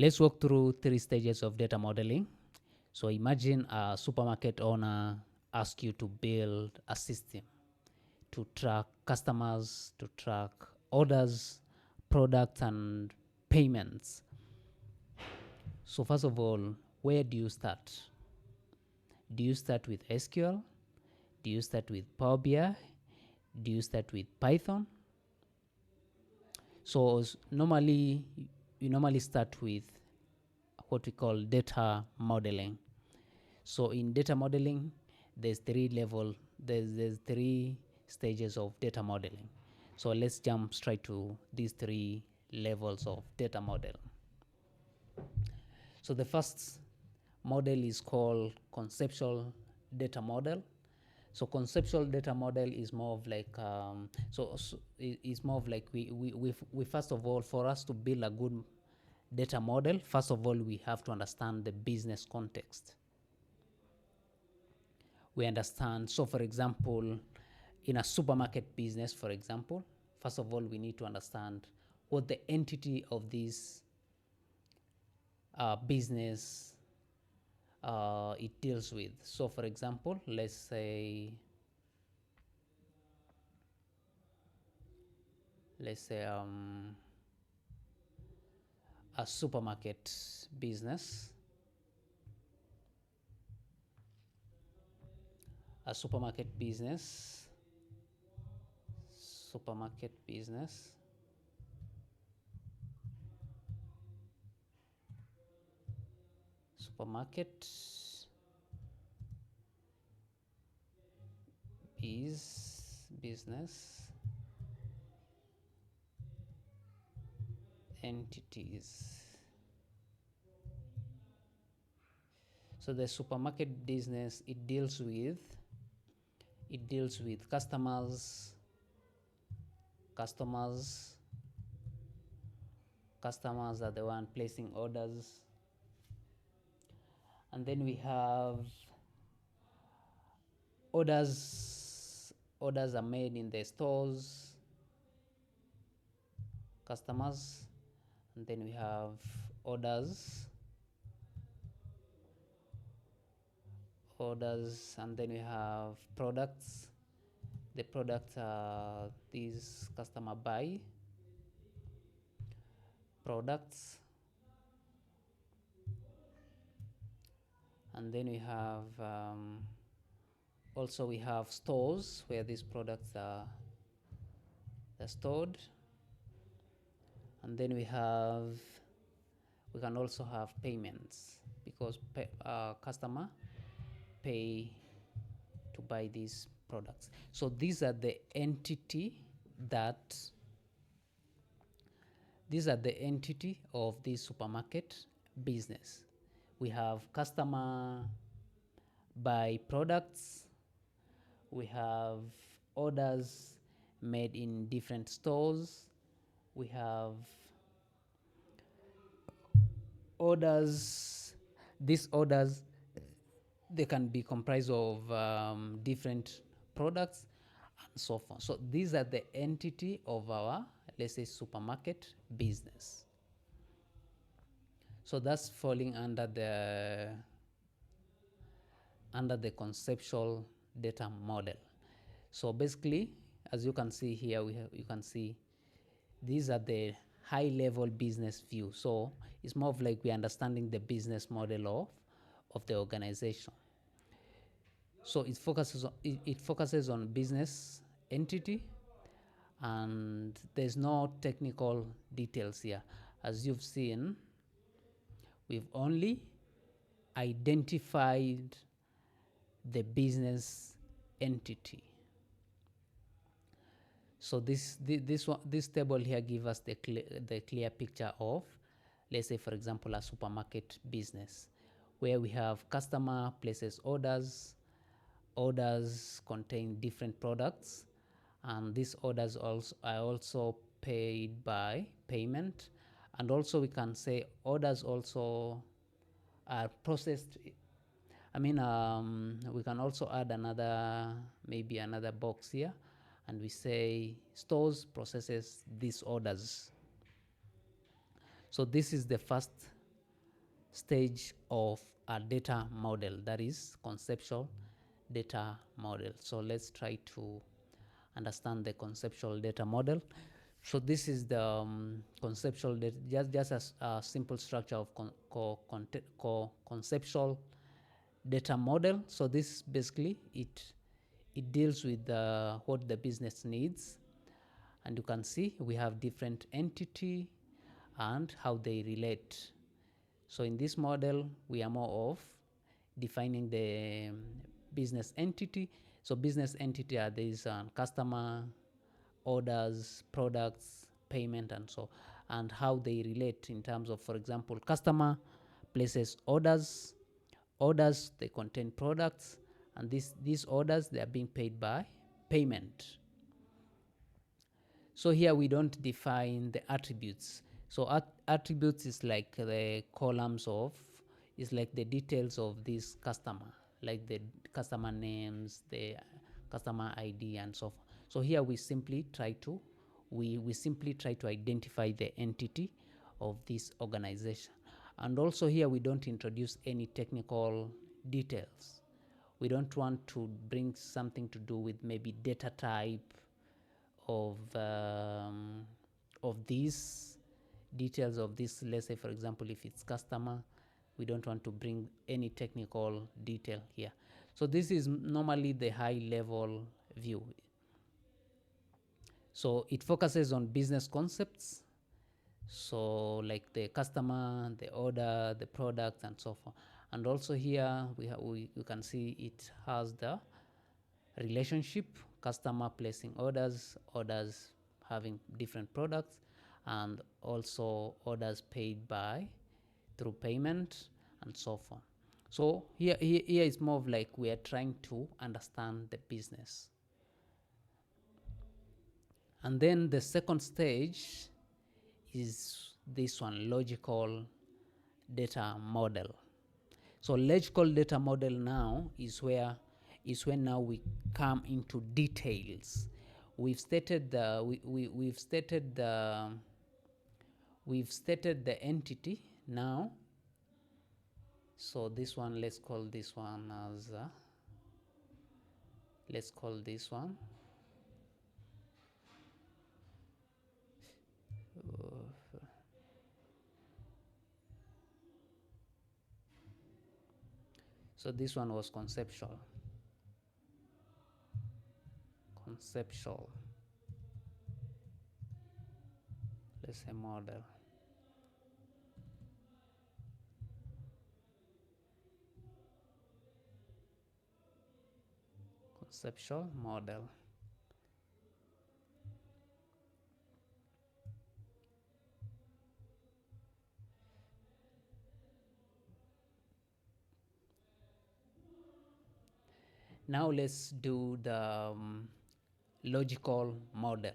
Let's walk through 3 stages of data modeling. So imagine a supermarket owner asks you to build a system to track customers, to track orders, products, and payments. So first of all, where do you start? Do you start with SQL? Do you start with Power BI? Do you start with Python? So normally, you normally start with what we call data modeling. So in data modeling, there's there's 3 stages of data modeling. So let's jump straight to these 3 levels of data model. So the first model is called conceptual data model. So conceptual data model is more of like it's more of like we first of all, for us to build a good data model, first of all we have to understand the business context. We understand, so for example, in a supermarket business, for example, first of all we need to understand what the entity of this business it deals with. So for example, let's say a supermarket business, a supermarket business, supermarket business, supermarket business entities. So the supermarket business, it deals with customers. Customers are the one placing orders. And then we have orders are made in the stores, customers. And then we have orders, and then we have products. The products are these customer buy products. And then we have also we have stores where these products are stored. And then we can also have payments, because customer pay to buy these products. So these are the entity of this supermarket business. We have customer buy products, we have orders made in different stores, we have orders. These orders, they can be comprised of different products and so forth. So these are the entity of our, let's say, supermarket business. So that's falling under the conceptual data model. So basically, as you can see here, you can see these are the high level business view. So it's more of like we're understanding the business model of the organization. So it focuses on business entity, and there's no technical details here. As you've seen, we've only identified the business entity. So this table here gives us the clear picture of, let's say, for example, a supermarket business where we have customer places orders. Orders contain different products, and these orders are also paid by payment. And also we can say orders also are processed. We can also add maybe another box here, and we say stores processes these orders. So this is the first stage of a data model, that is conceptual data model. So let's try to understand the conceptual data model. So this is the conceptual data, just a simple structure of conceptual data model. So this basically it deals with what the business needs, and you can see we have different entity and how they relate. So in this model, we are more of defining the business entity. So business entity are these customer, orders, products, payment, and so, and how they relate in terms of, for example, customer places orders, orders they contain products, and these orders they are being paid by payment. So here we don't define the attributes. So attributes is like the columns of, is like the details of this customer, like the customer names, the customer ID, and so forth. So here we simply try to we simply try to identify the entity of this organization. And also here we don't introduce any technical details. We don't want to bring something to do with maybe data type of these details of this. Let's say, for example, if it's customer, we don't want to bring any technical detail here. So this is normally the high level view. So it focuses on business concepts, so like the customer, the order, the product, and so forth. And also here you can see it has the relationship, customer placing orders, orders having different products, and also orders paid by through payment, and so forth. So here is more of like we are trying to understand the business. And then the second stage is this one, logical data model. So logical data model now is when now we come into details. We've stated the we've stated the entity now. So this one, let's call this one as let's call this one so this one was conceptual. Let's say model. Conceptual model. Now let's do the logical model.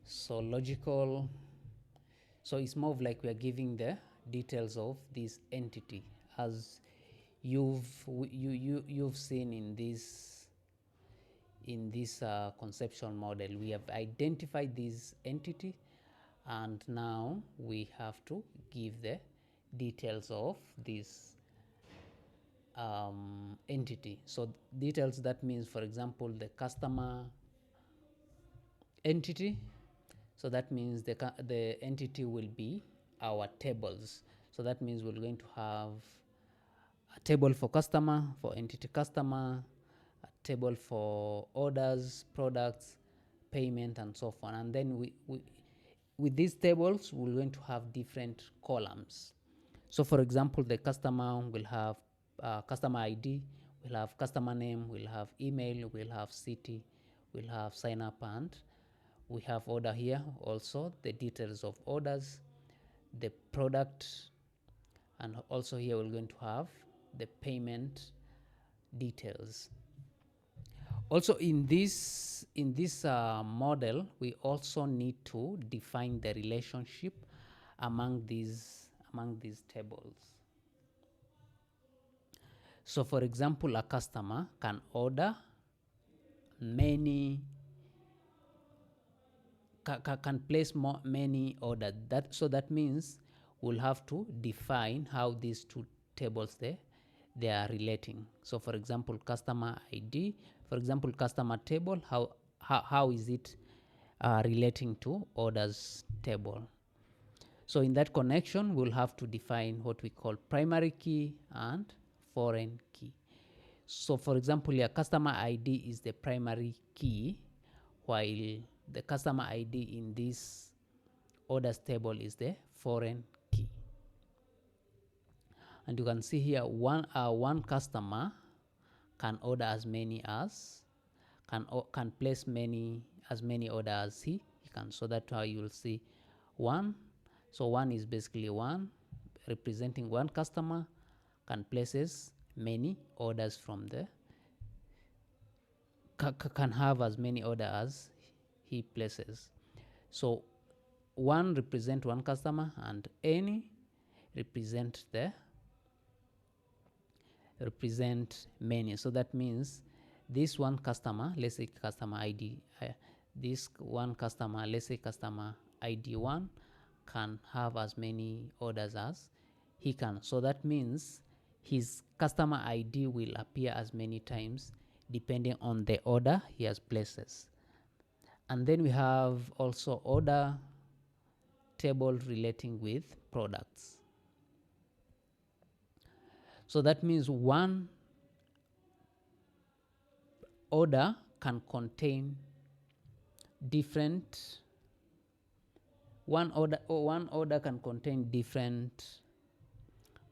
So logical, so it's more of like we are giving the details of this entity, as you've seen in this conceptual model. We have identified this entity, and now we have to give the details of this entity. So details, that means, for example, the customer entity. So that means the entity will be our tables. So that means we're going to have a table for customer, for entity customer, a table for orders, products, payment, and so on. And then we with these tables, we're going to have different columns. So for example, the customer will have customer ID, we'll have customer name, we'll have email, we'll have city, we'll have sign up, and we have order here also, the details of orders, the product, and also here we're going to have the payment details. Also in this model, we also need to define the relationship among these tables. So for example, a customer can order many can place many orders. So that means we'll have to define how these two tables they are relating. So for example, customer ID, for example, customer table, how is it relating to orders table? So in that connection, we'll have to define what we call primary key and foreign key. So for example, your customer ID is the primary key, while the customer ID in this orders table is the foreign key. And you can see here one customer can order as many as can place as many orders as he can. So that's how you will see one. So one is basically one representing one customer can places many orders from the can have as many orders as he places. So one represent one customer and any represent many. So that means this one customer, let's say customer ID, this one customer, let's say customer ID 1 can have as many orders as he can. So that means his customer ID will appear as many times depending on the order he has places. And then we have also order table relating with products. So that means one order can contain different one order can contain different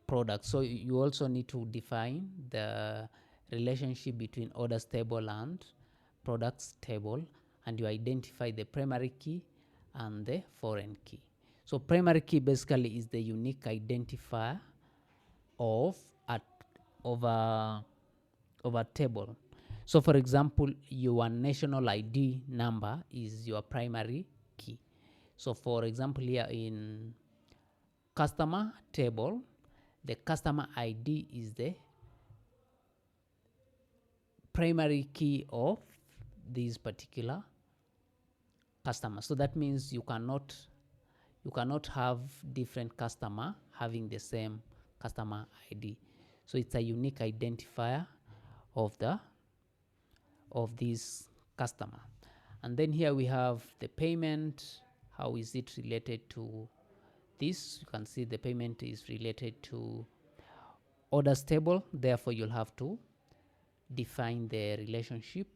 products. So you also need to define the relationship between orders table and products table, and you identify the primary key and the foreign key. So primary key basically is the unique identifier of a table. So for example, your national ID number is your primary key. So for example, here in customer table, the customer ID is the primary key of this particular customer. So that means you cannot have different customer having the same customer ID. So it's a unique identifier of this customer. And then here we have the payment. How is it related to this? You can see the payment is related to orders table. Therefore, you'll have to define the relationship.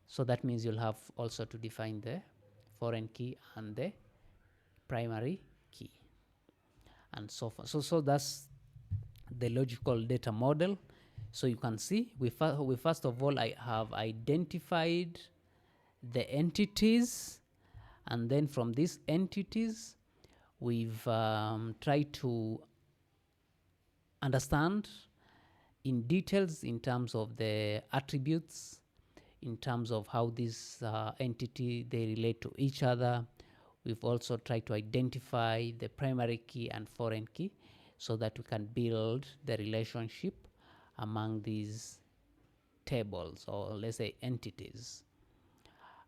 So that means you'll have also to define the foreign key and the primary key, and so forth. So that's the logical data model. So you can see we first of all I have identified the entities, and then from these entities we've tried to understand in details in terms of the attributes, in terms of how this entity they relate to each other. We've also tried to identify the primary key and foreign key so that we can build the relationship among these tables, or let's say entities.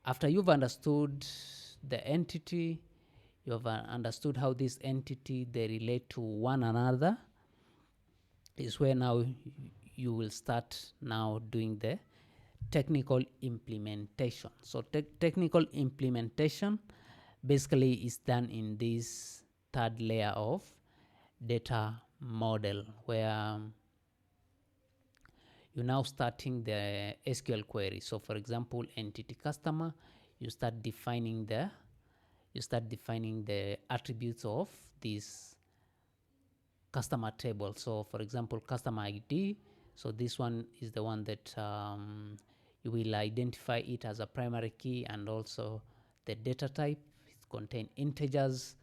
After you've understood the entity, you have understood how this entity they relate to one another, is where now you will start now doing the technical implementation. So technical implementation basically is done in this third layer of data model, where you're now starting the SQL query. So for example, entity customer, you start defining the attributes of this customer table. So for example, customer ID, so this one is the one that you will identify it as a primary key, and also the data type. It contains integers.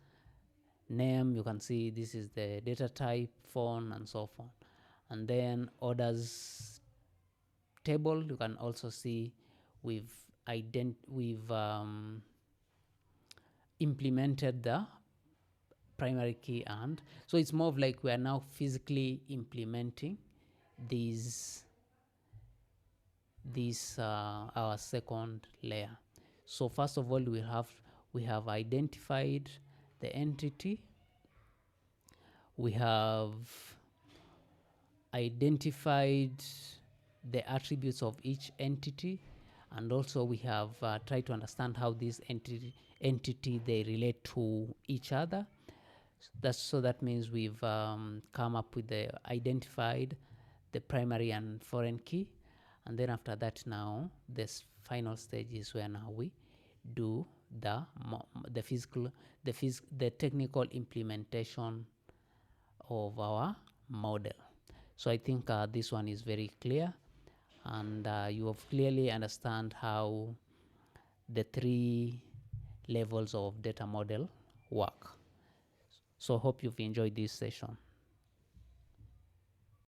Name, you can see this is the data type, phone, and so forth. And then orders table, you can also see we've implemented the primary key, and so it's more of like we are now physically implementing these our second layer. So first of all, we have identified the entity, We have identified the attributes of each entity, and also we have tried to understand how these entity they relate to each other. So that means we've come up with the identified the primary and foreign key, and then after that, now this final stage is where now we do the physical the technical implementation of our model. So I think this one is very clear, and you have clearly understand how the three levels of data model work. So hope you've enjoyed this session.